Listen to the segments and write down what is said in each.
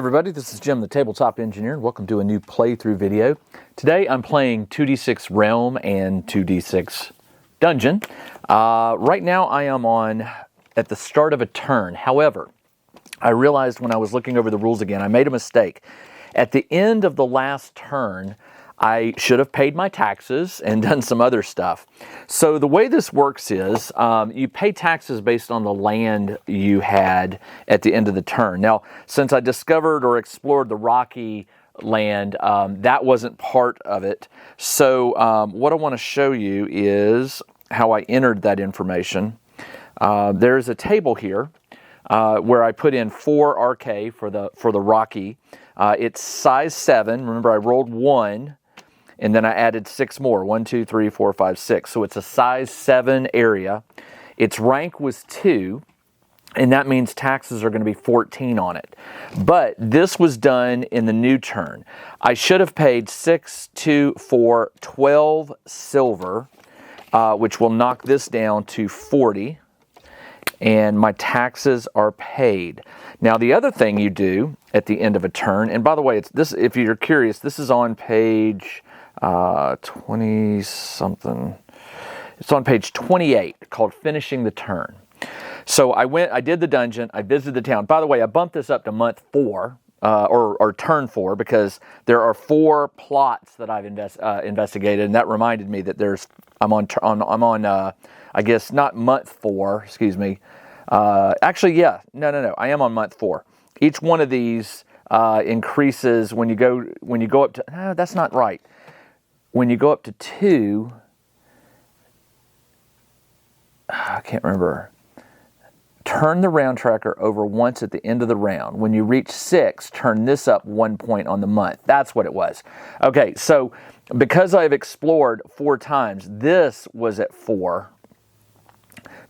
everybody, this is Jim the Tabletop Engineer. Welcome to a new playthrough video. Today I'm playing 2d6 Realm and 2d6 Dungeon. Right now I am at the start of a turn. However, I realized when I was looking over the rules again, I made a mistake. At the end of the last turn, I should have paid my taxes and done some other stuff. So the way this works is you pay taxes based on the land you had at the end of the turn. Now, since I discovered or explored the rocky land, that wasn't part of it. So what I want to show you is how I entered that information. There's a table here where I put in 4 RK for the rocky. It's size 7. Remember, I rolled 1. And then I added 6 more, 1, 2, 3, 4, 5, 6. So it's a size 7 area. Its rank was 2, and that means taxes are going to be 14 on it. But this was done in the new turn. I should have paid 6, 2, 4, 12 silver, which will knock this down to 40. And my taxes are paid. Now, the other thing you do at the end of a turn, and by the way, if you're curious, this is on page 20-something. It's on page 28, called Finishing the Turn. So I did the dungeon, I visited the town. By the way, I bumped this up to month 4, or turn 4, because there are 4 plots that I've investigated, and that reminded me that I'm on I guess not month 4, excuse me. Actually, yeah, no, I am on month 4. Each one of these increases when you go up to, no, that's not right. When you go up to 2, I can't remember. Turn the round tracker over once at the end of the round. When you reach 6, turn this up 1 point on the month. That's what it was. Okay, so because I've explored 4 times, this was at 4.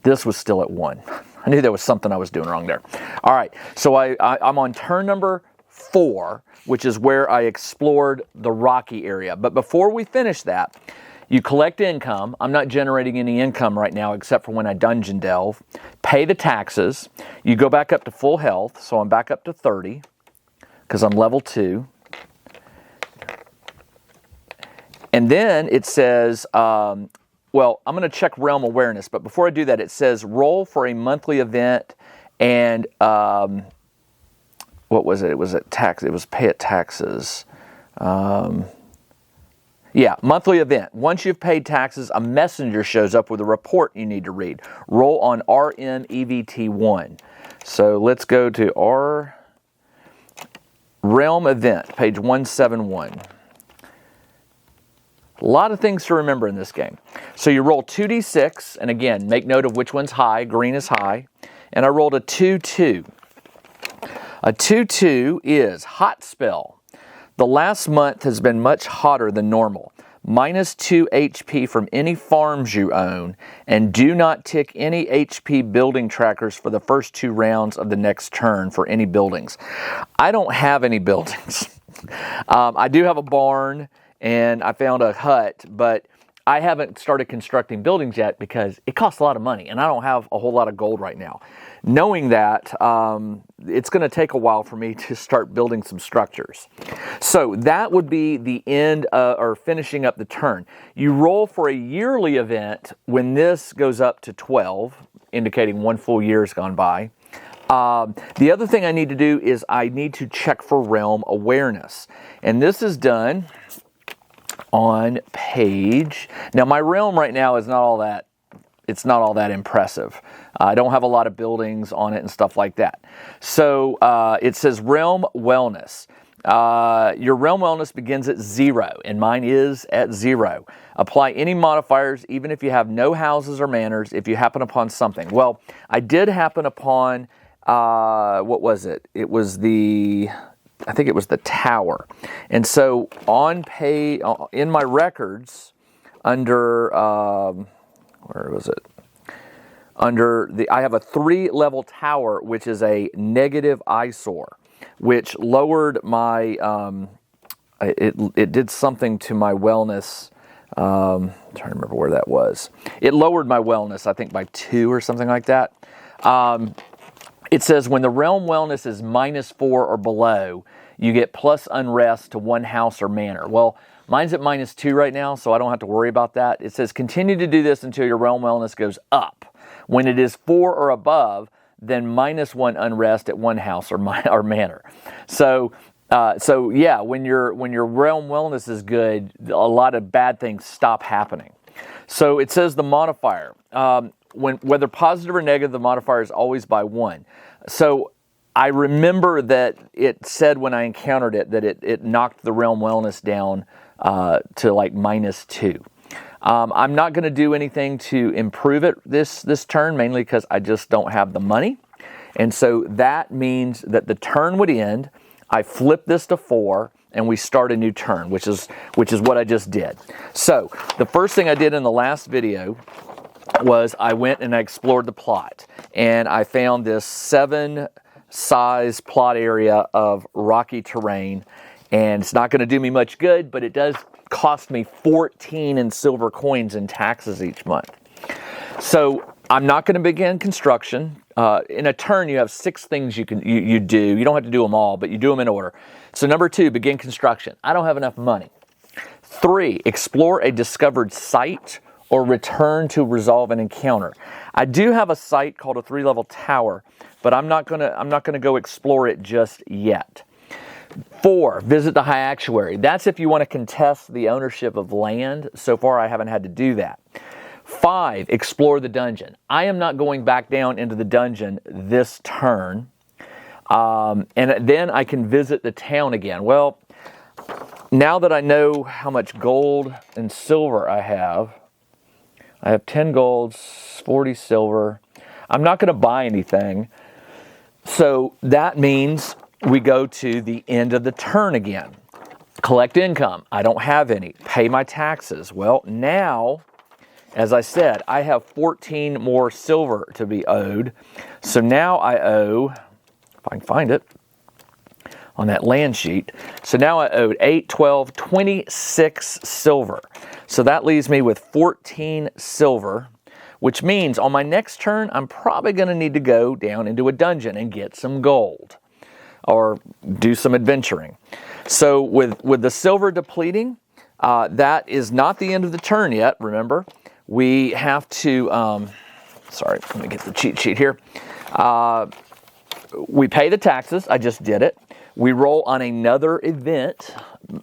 This was still at 1. I knew there was something I was doing wrong there. All right, so I'm on turn number 4, which is where I explored the rocky area. But before we finish that, you collect income. I'm not generating any income right now except for when I dungeon delve. Pay the taxes. You go back up to full health, so I'm back up to 30 because I'm level 2. And then it says, well, I'm going to check realm awareness, but before I do that, it says roll for a monthly event and what was it? It was pay at taxes. Yeah, monthly event. Once you've paid taxes, a messenger shows up with a report you need to read. Roll on RMEVT1. So let's go to our realm event, page 171. A lot of things to remember in this game. So you roll 2d6, and again, make note of which one's high. Green is high. And I rolled a 2-2. A 2-2 is hot spell. The last month has been much hotter than normal. -2 HP from any farms you own, and do not tick any HP building trackers for the first 2 rounds of the next turn for any buildings. I don't have any buildings. I do have a barn, and I found a hut, but I haven't started constructing buildings yet because it costs a lot of money, and I don't have a whole lot of gold right now. Knowing that, it's going to take a while for me to start building some structures. So that would be the end or finishing up the turn. You roll for a yearly event when this goes up to 12, indicating 1 full year has gone by. The other thing I need to do is I need to check for realm awareness. And this is done on page. Now my realm right now is not all that. It's not all that impressive. I don't have a lot of buildings on it and stuff like that. So it says realm wellness. Your realm wellness begins at 0, and mine is at 0. Apply any modifiers, even if you have no houses or manors, if you happen upon something. Well, I did happen upon, what was it? It was I think it was the tower. And so in my records, under, where was it? I have a 3-level tower, which is a negative eyesore, which lowered my, it did something to my wellness. I'm trying to remember where that was. It lowered my wellness, I think, by 2 or something like that. it says when the realm wellness is -4 or below, you get plus unrest to one house or manor. Well, mine's at -2 right now, so I don't have to worry about that. It says continue to do this until your realm wellness goes up. When it is 4 or above, then -1 unrest at one house or manor. So yeah, when your realm wellness is good, a lot of bad things stop happening. So it says the modifier. Whether positive or negative, the modifier is always by 1. So I remember that it said when I encountered it that it knocked the realm wellness down to like -2. I'm not going to do anything to improve it this turn, mainly because I just don't have the money. And so that means that the turn would end, I flip this to 4, and we start a new turn, which is what I just did. So the first thing I did in the last video was I went and I explored the plot, and I found this 7-size plot area of rocky terrain, and it's not going to do me much good, but it does cost me 14 in silver coins in taxes each month. So I'm not going to begin construction. In a turn, you have 6 things you do. You don't have to do them all, but you do them in order. So number 2, begin construction. I don't have enough money. 3, explore a discovered site or return to resolve an encounter. I do have a site called a 3-level tower, but I'm not gonna go explore it just yet. 4, visit the High Actuary. That's if you want to contest the ownership of land. So far, I haven't had to do that. 5, explore the dungeon. I am not going back down into the dungeon this turn. And then I can visit the town again. Well, now that I know how much gold and silver I have 10 gold, 40 silver. I'm not going to buy anything. So that means we go to the end of the turn again. Collect income. I don't have any. Pay my taxes. Well, now, as I said, I have 14 more silver to be owed. So now I owe, if I can find it, on that land sheet. So now I owed 8, 12, 26 silver. So that leaves me with 14 silver, which means on my next turn, I'm probably going to need to go down into a dungeon and get some gold or do some adventuring. So with the silver depleting, that is not the end of the turn yet, remember. We have to, sorry, let me get the cheat sheet here. We pay the taxes, I just did it. We roll on another event,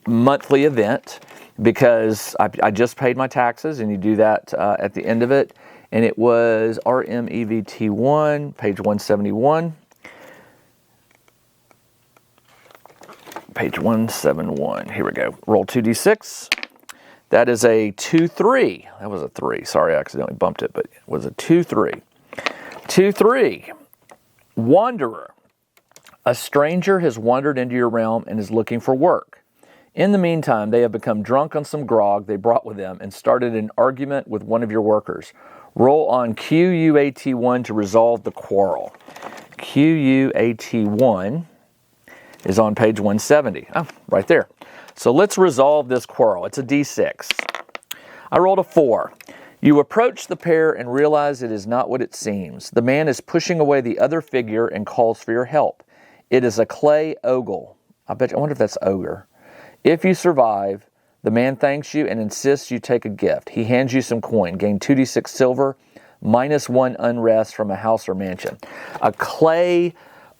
monthly event, because I just paid my taxes, and you do that at the end of it. And it was RMEVT1, page 171. Page 171. Here we go. Roll 2d6. That is a 2-3. That was a 3. Sorry, I accidentally bumped it, but it was a 2-3. 2-3. Wanderer. A stranger has wandered into your realm and is looking for work. In the meantime, they have become drunk on some grog they brought with them and started an argument with one of your workers. Roll on QUAT1 to resolve the quarrel. QUAT1 is on page 170. Oh, right there. So let's resolve this quarrel. It's a D6. I rolled a 4. You approach the pair and realize it is not what it seems. The man is pushing away the other figure and calls for your help. It is a clay ogle. I wonder if that's ogre. If you survive, the man thanks you and insists you take a gift. He hands you some coin. Gain 2d6 silver, -1 unrest from a house or mansion. A clay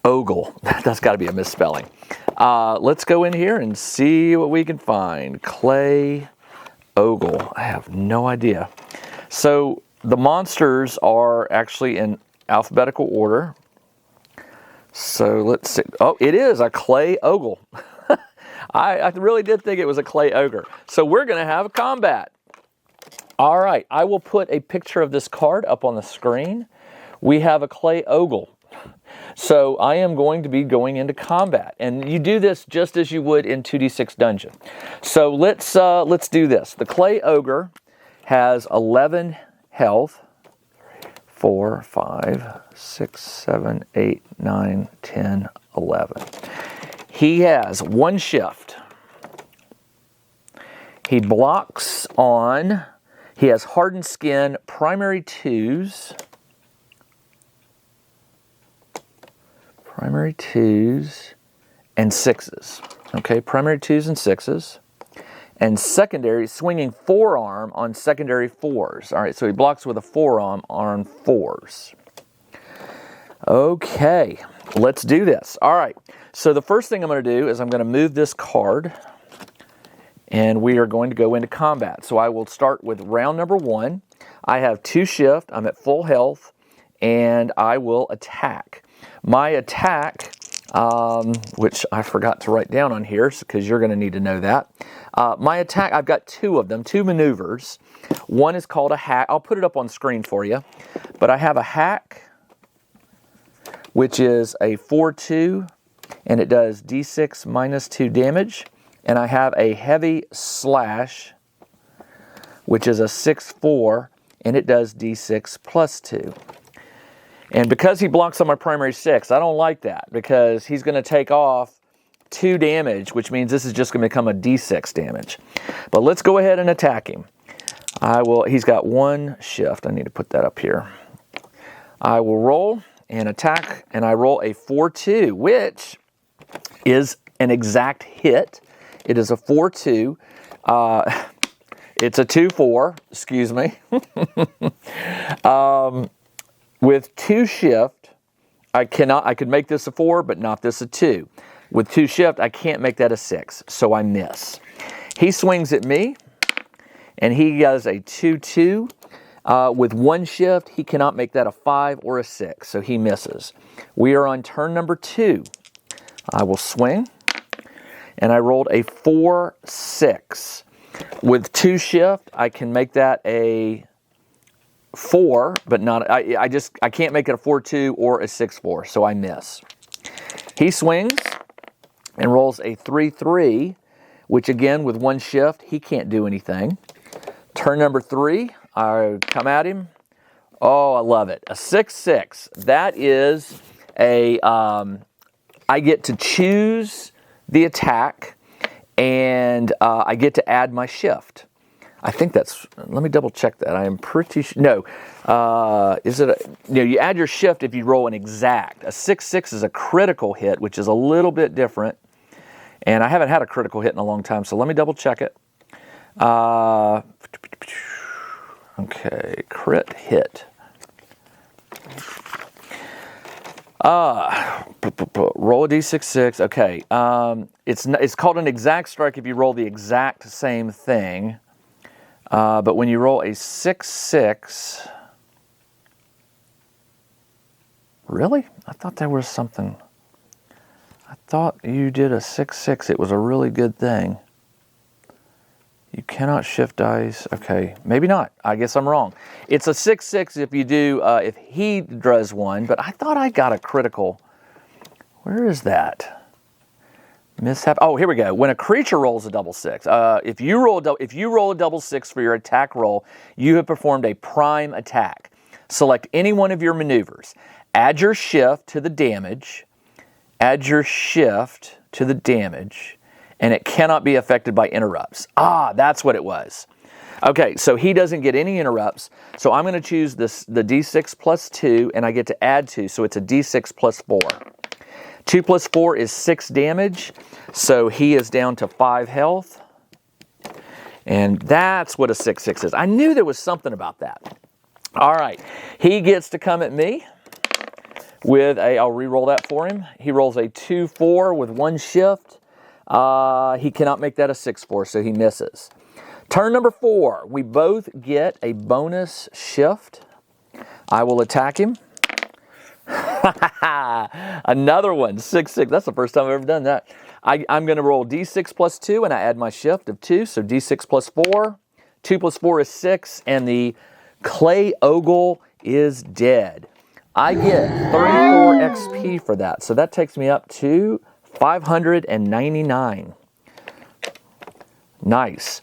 ogle. That's got to be a misspelling. Let's go in here and see what we can find. Clay ogle. I have no idea. So the monsters are actually in alphabetical order. So let's see. Oh, it is a clay ogle. I really did think it was a clay ogre. So we're going to have a combat. All right. I will put a picture of this card up on the screen. We have a clay ogle. So I am going to be going into combat. And you do this just as you would in 2d6 Dungeon. So let's do this. The clay ogre has 11 health. 4, 5, 6, 7, 8, 9, 10, 11. He has 1 shift. He blocks on, he has hardened skin, primary 2s. Primary 2s and 6s. Okay, primary 2s and 6s. And secondary, swinging forearm on secondary 4s. All right, so he blocks with a forearm on 4s. Okay, let's do this. All right, so the first thing I'm going to do is I'm going to move this card, and we are going to go into combat. So I will start with round number 1. I have 2 shift, I'm at full health, and I will attack. My attack, which I forgot to write down on here because you're going to need to know that. My attack, I've got 2 of them, 2 maneuvers. One is called a hack. I'll put it up on screen for you. But I have a hack, which is a 4-2, and it does d6 minus 2 damage. And I have a heavy slash, which is a 6-4, and it does d6 plus 2. And because he blocks on my primary 6, I don't like that because he's going to take off 2 damage, which means this is just going to become a d6 damage. But let's go ahead and attack him. He's got 1 shift. I need to put that up here. I will roll and attack, and I roll a 4-2, which is an exact hit. It is a 4-2. It's a 2-4, excuse me. With 2 shift, I could make this a 4, but not this a 2. With 2 shift, I can't make that a 6, so I miss. He swings at me, and he does a 2-2. With 1 shift, he cannot make that a 5 or a 6, so he misses. We are on turn number 2. I will swing, and I rolled a 4-6. With 2 shift, I can make that a 4, but not. I can't make it a 4-2 or a 6-4, so I miss. He swings and rolls a 3-3, which again with 1 shift he can't do anything. Turn number 3, I come at him. Oh, I love it. A 6-6. That is a. I get to choose the attack, and I get to add my shift. I think that's, let me double check that. I am pretty sure, no. You add your shift if you roll an exact. A 6-6 is a critical hit, which is a little bit different. And I haven't had a critical hit in a long time, so let me double check it. Okay, crit hit. Roll a d6, okay. It's called an exact strike if you roll the exact same thing. But when you roll a 6-6, really? I thought there was something. I thought you did a 6-6. It was a really good thing. You cannot shift dice. Okay, maybe not. I guess I'm wrong. It's a 6-6 if you do, if he draws 1, but I thought I got a critical. Where is that? Mishap. Oh, here we go. When a creature rolls a double 6, if you roll a double 6 for your attack roll, you have performed a prime attack. Select any one of your maneuvers. Add your shift to the damage. Add your shift to the damage, and it cannot be affected by interrupts. Ah, that's what it was. Okay, so he doesn't get any interrupts. So I'm going to choose the d6 plus 2, and I get to add 2, so it's a d6 plus 4. 2 plus 4 is 6 damage, so he is down to 5 health. And that's what a 6-6 is. I knew there was something about that. All right, he gets to come at me with I'll re-roll that for him. He rolls a 2-4 with 1 shift. He cannot make that a 6-4, so he misses. Turn number 4, we both get a bonus shift. I will attack him. Another one, 6-6. That's the first time I've ever done that. I'm going to roll d6 plus 2, and I add my shift of 2, so d6 plus 4. 2 plus 4 is 6, and the clay Ogre is dead. I get 34 XP for that, so that takes me up to 599. Nice.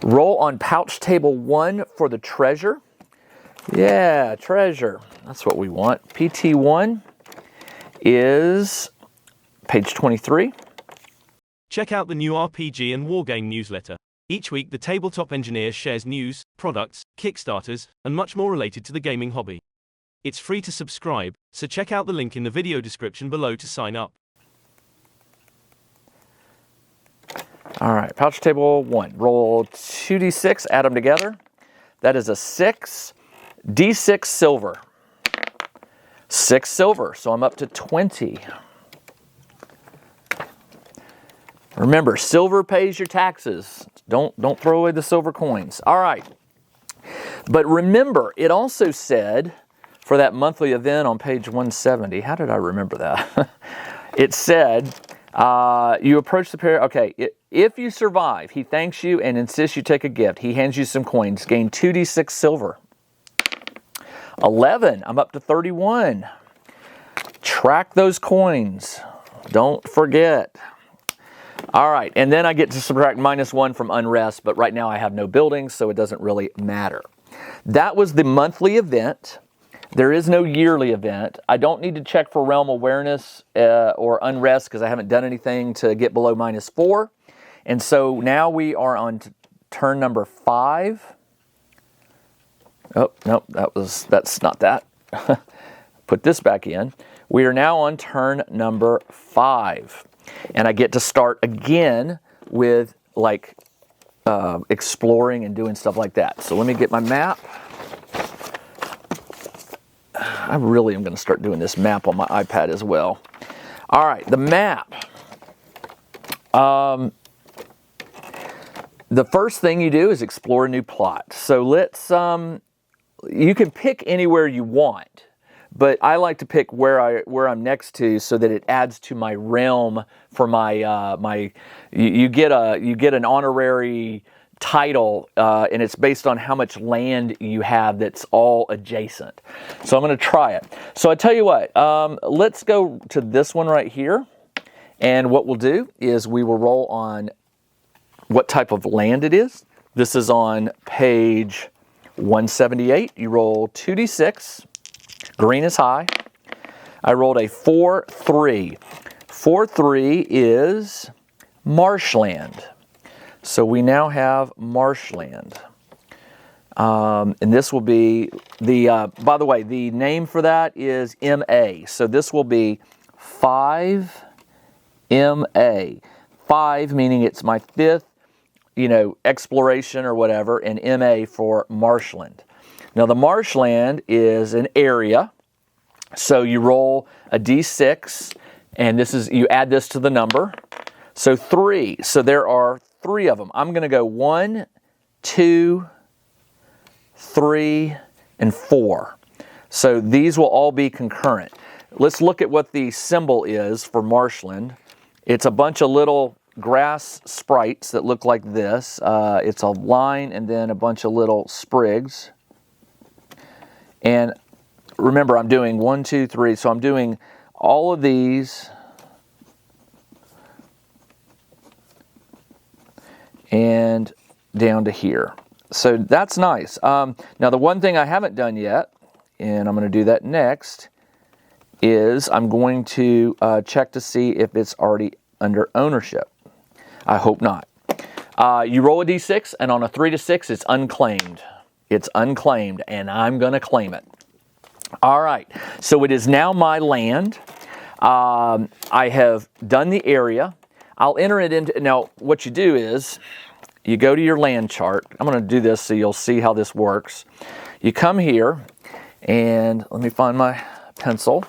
Roll on pouch table 1 for the treasure. Yeah, treasure. That's what we want. PT1 is page 23. Check out the new RPG and Wargame Newsletter. Each week, the Tabletop Engineer shares news, products, Kickstarters, and much more related to the gaming hobby. It's free to subscribe, so check out the link in the video description below to sign up. All right, pouch table 1. Roll 2d6, add them together. That is a 6. D6 silver. 6 silver, so I'm up to 20. Remember, silver pays your taxes. Don't throw away the silver coins. All right. But remember, it also said for that monthly event on page 170, how did I remember that? It said, you approach the pair, okay, if you survive, he thanks you and insists you take a gift. He hands you some coins, gain 2d6 silver. 11, I'm up to 31. Track those coins. Don't forget. All right, and then I get to subtract -1 from unrest, but right now I have no buildings, so it doesn't really matter. That was the monthly event. There is no yearly event. I don't need to check for realm awareness or unrest because I haven't done anything to get below -4. And so now we are on turn number 5. Oh, no, that's not that. Put this back in. We are now on turn number 5. And I get to start again with like exploring and doing stuff like that. So let me get my map. I really am going to start doing this map on my iPad as well. All right, the map. The first thing you do is explore a new plot. So let's, you can pick anywhere you want, but I like to pick where I'm next to so that it adds to my realm for my, you get an honorary title, and it's based on how much land you have that's all adjacent. So I'm going to try it. So I tell you what, let's go to this one right here. And what we'll do is we will roll on what type of land it is. This is on page 178. You roll 2d6. Green is high. I rolled a 4-3. 4-3 is marshland. So we now have marshland. And this will be the, by the way, the name for that is MA. So this will be 5 MA. 5 meaning it's my 5th, exploration or whatever, and MA for marshland. Now the marshland is an area. So you roll a d6, and you add this to the number. So 3. So there are 3 of them. I'm going to go 1, 2, 3, and 4. So these will all be concurrent. Let's look at what the symbol is for marshland. It's a bunch of little grass sprites that look like this. It's a line and then a bunch of little sprigs. And remember, I'm doing 1, 2, 3. So I'm doing all of these. And down to here. So that's nice. Now the one thing I haven't done yet, and I'm going to do that next, is I'm going to check to see if it's already under ownership. I hope not. You roll a d6, and on a 3 to 6, it's unclaimed. It's unclaimed, and I'm going to claim it. All right, so it is now my land. I have done the area. I'll enter it into, now what you do is, you go to your land chart. I'm going to do this so you'll see how this works. You come here, and let me find my pencil.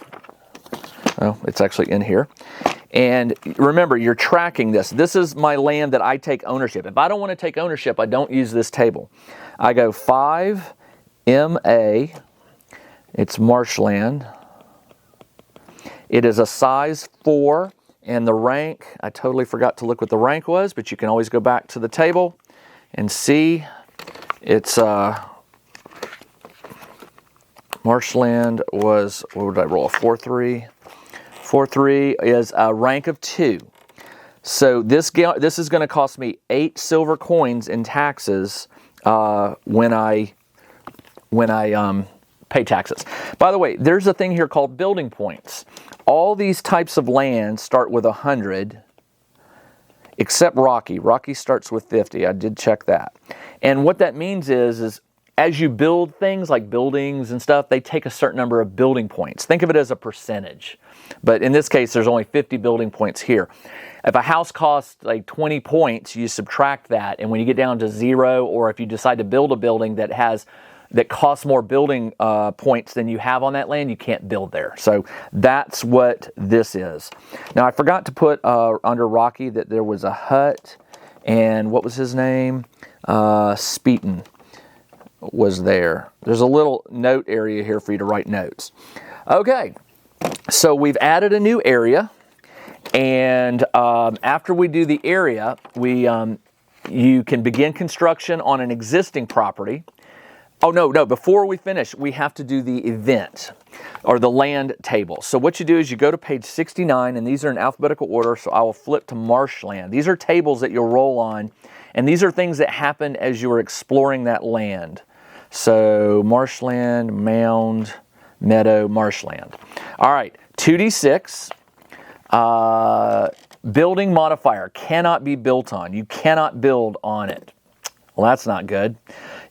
Oh, it's actually in here. And remember, you're tracking this. This is my land that I take ownership. If I don't want to take ownership, I don't use this table. I go 5 MA. It's marshland. It is a size 4. And the rank, I totally forgot to look what the rank was, but you can always go back to the table and see. It's marshland was, what did I roll, a 4-3? 4-3 is a rank of 2. So this is going to cost me 8 silver coins in taxes when I pay taxes. By the way, there's a thing here called building points. All these types of land start with 100, except Rocky. Rocky starts with 50. I did check that. And what that means is as you build things like buildings and stuff, they take a certain number of building points. Think of it as a percentage. But in this case, there's only 50 building points here. If a house costs like 20 points, you subtract that. And when you get down to 0, or if you decide to build a building that costs more building points than you have on that land, you can't build there. So that's what this is. Now, I forgot to put under Rocky that there was a hut, and what was his name? Speeton was there. There's a little note area here for you to write notes. Okay, so we've added a new area, and after we do the area, you can begin construction on an existing property. Oh, no, before we finish, we have to do the event or the land table. So what you do is you go to page 69, and these are in alphabetical order, so I will flip to marshland. These are tables that you'll roll on, and these are things that happen as you are exploring that land. So marshland, mound, meadow, marshland. All right, 2d6. Building modifier cannot be built on. You cannot build on it. Well, that's not good.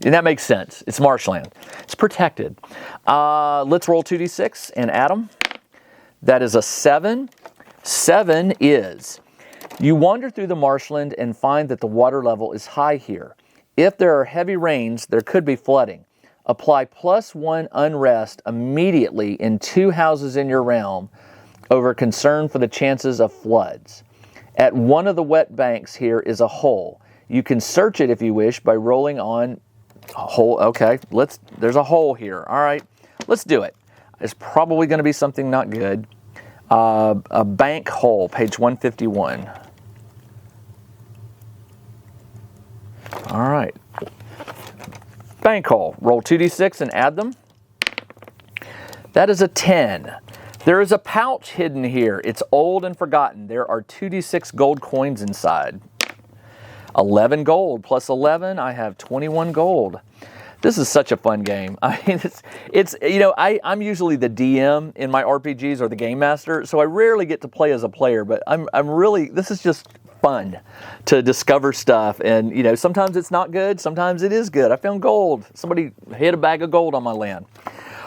And that makes sense. It's marshland. It's protected. Let's roll 2d6 and add them. That is a 7. 7 is, you wander through the marshland and find that the water level is high here. If there are heavy rains, there could be flooding. Apply +1 unrest immediately in 2 houses in your realm over concern for the chances of floods. At one of the wet banks here is a hole. You can search it if you wish by rolling on a hole. Okay, there's a hole here. All right, let's do it. It's probably going to be something not good. A bank hole, page 151. All right. Bank hole. Roll 2d6 and add them. That is a 10. There is a pouch hidden here. It's old and forgotten. There are 2d6 gold coins inside. 11 gold plus 11. I have 21 gold. This is such a fun game. I mean, it's you know, I'm usually the DM in my RPGs or the game master, so I rarely get to play as a player. But I'm really, this is just fun to discover stuff, and you know, sometimes it's not good, sometimes it is good. I found gold. Somebody hid a bag of gold on my land.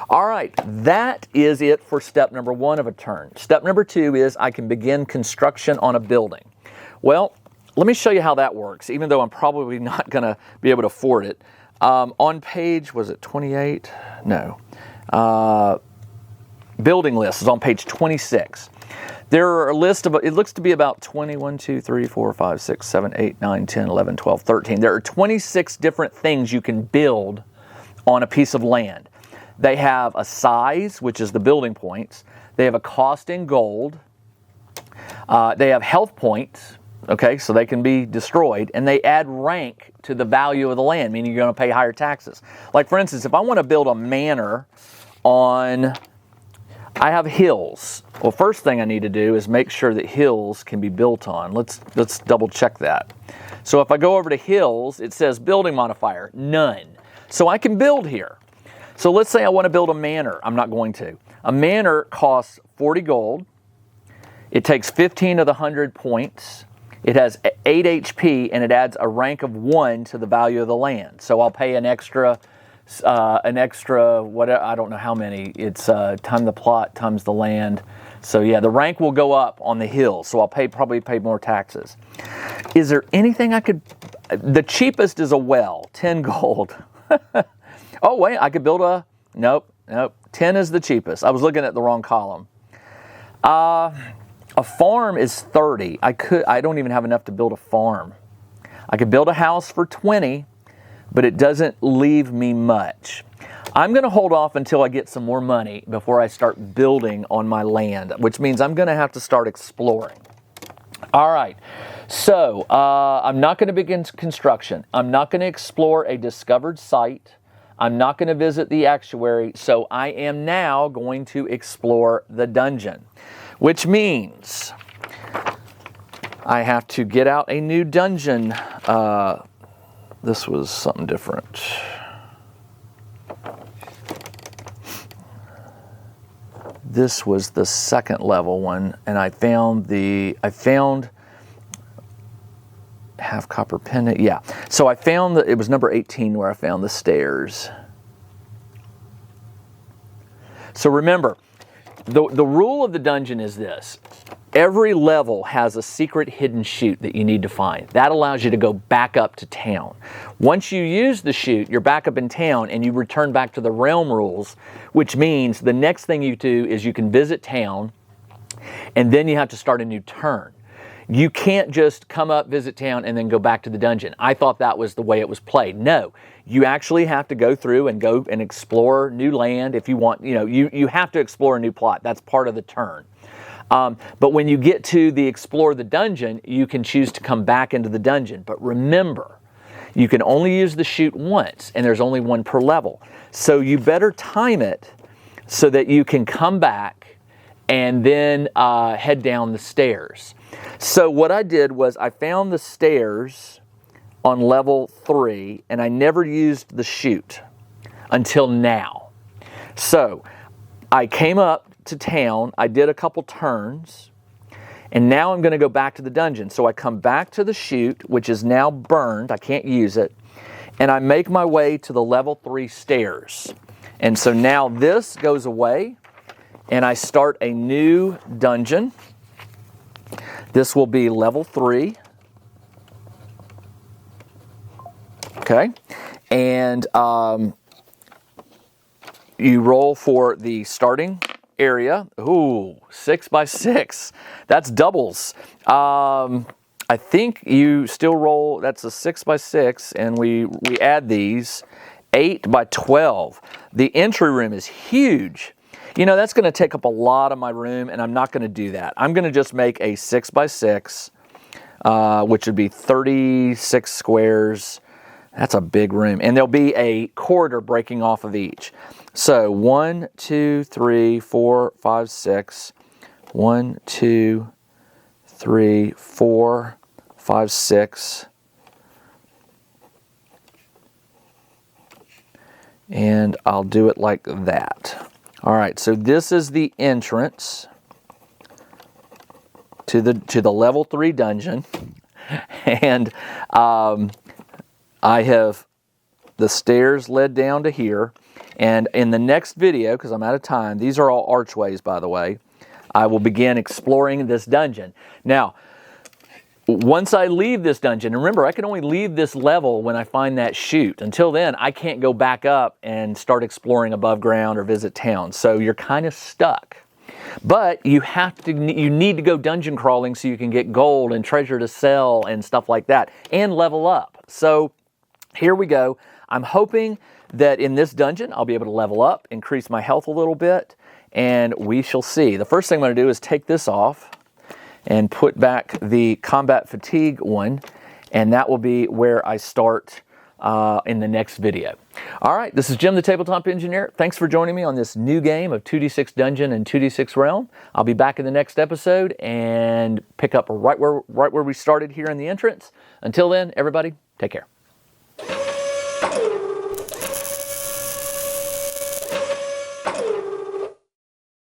All right, that is it for step number 1 of a turn. Step number 2 is I can begin construction on a building. Well, let me show you how that works, even though I'm probably not going to be able to afford it. On page, was it 28? No. Building list is on page 26. There are a list of, it looks to be about 21, 2, 3, 4, 5, 6, 7, 8, 9, 10, 11, 12, 13. There are 26 different things you can build on a piece of land. They have a size, which is the building points. They have a cost in gold. They have health points, okay, so they can be destroyed. And they add rank to the value of the land, meaning you're going to pay higher taxes. Like, for instance, if I want to build a manor on, I have hills. Well, first thing I need to do is make sure that hills can be built on. Let's double check that. So if I go over to hills, it says building modifier, none. So I can build here. So let's say I want to build a manor. I'm not going to. A manor costs 40 gold. It takes 15 of the 100 points. It has 8 HP, and it adds a rank of 1 to the value of the land. So I'll pay an extra, whatever, I don't know how many. It's time the plot times the land. So yeah, the rank will go up on the hill. So I'll probably pay more taxes. Is there anything I could, the cheapest is a well, 10 gold. Oh wait, I could build nope. 10 is the cheapest. I was looking at the wrong column. A farm is 30. I don't even have enough to build a farm. I could build a house for 20, but it doesn't leave me much. I'm going to hold off until I get some more money before I start building on my land, which means I'm going to have to start exploring. All right, so I'm not going to begin construction. I'm not going to explore a discovered site. I'm not going to visit the actuary, so I am now going to explore the dungeon, which means I have to get out a new dungeon. This was something different. This was the second level one, and I found half copper pendant. Yeah. So I found that it was number 18 where I found the stairs. So remember, the rule of the dungeon is this. Every level has a secret hidden chute that you need to find. That allows you to go back up to town. Once you use the chute, you're back up in town and you return back to the realm rules, which means the next thing you do is you can visit town and then you have to start a new turn. You can't just come up, visit town, and then go back to the dungeon. I thought that was the way it was played. No, you actually have to go through and go and explore new land if you want. You have to explore a new plot. That's part of the turn. But when you get to the explore the dungeon, you can choose to come back into the dungeon. But remember, you can only use the chute once, and there's only one per level. So you better time it so that you can come back and then head down the stairs. So what I did was I found the stairs on level 3, and I never used the chute until now. So I came up to town, I did a couple turns, and now I'm going to go back to the dungeon. So I come back to the chute, which is now burned, I can't use it, and I make my way to the level 3 stairs. And so now this goes away, and I start a new dungeon. This will be level 3. Okay, and you roll for the starting area. Ooh, 6 by 6. That's doubles. I think you still roll, that's a 6 by 6, and we add these, 8 by 12. The entry room is huge. That's going to take up a lot of my room, and I'm not going to do that. I'm going to just make a 6 by 6, which would be 36 squares. That's a big room. And there'll be a corridor breaking off of each. So 1, 2, 3, 4, 5, 6. 1, 2, 3, 4, 5, 6. And I'll do it like that. All right, so this is the entrance to the level 3 dungeon. And I have the stairs led down to here. And in the next video, because I'm out of time, these are all archways, by the way, I will begin exploring this dungeon. Now, once I leave this dungeon, and remember, I can only leave this level when I find that chute. Until then, I can't go back up and start exploring above ground or visit town. So you're kind of stuck. But you need to go dungeon crawling so you can get gold and treasure to sell and stuff like that, and level up. So here we go. I'm hoping that in this dungeon, I'll be able to level up, increase my health a little bit, and we shall see. The first thing I'm going to do is take this off and put back the combat fatigue one, and that will be where I start in the next video. All right, this is Jim the Tabletop Engineer. Thanks for joining me on this new game of 2d6 Dungeon and 2d6 Realm. I'll be back in the next episode and pick up right where we started here in the entrance. Until then, everybody, take care.